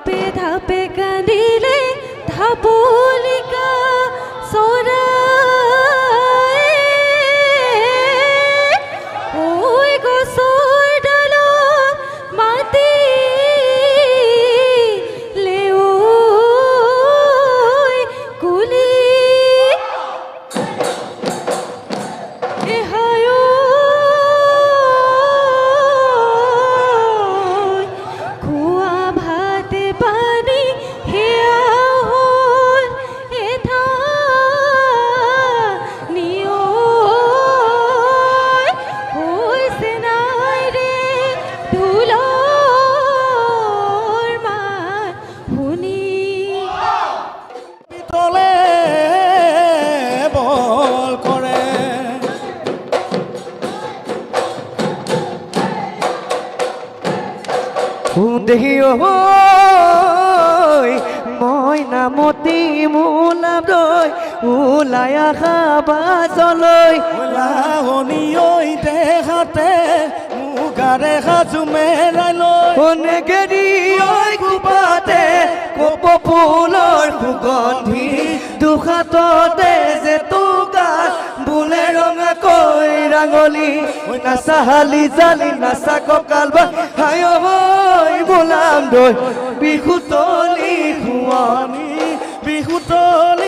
ধাপে ধাপে কান্দিলে ধাপলিকা চৰাই ওই গছৰ ডালত মাতিলে ঐ কুলি এহায় খোৱা ভাতে পানী সেয়া হ'ল এঠা নিয়ৈ হৈছে নাই ৰে ঢোলৰ মাত শুনি তলে বল কৰে দেহি মই নামতি মোলালৈ ওলাই আহা বাজলৈ লাহনি ঐ দেহাতে মুগাৰে সাজু মেৰাই লৈ অনেকেৰি ঐ কোপাতে কপ ফুলৰ সুগন্ধি দুখাততে যে তোকাৰ বোলে ৰঙাকৈ ৰাঙলী নাচা হালি জালি নাচা কঁকাল বা হায় বোলাম দৈ বিহুতলি বিহুতলি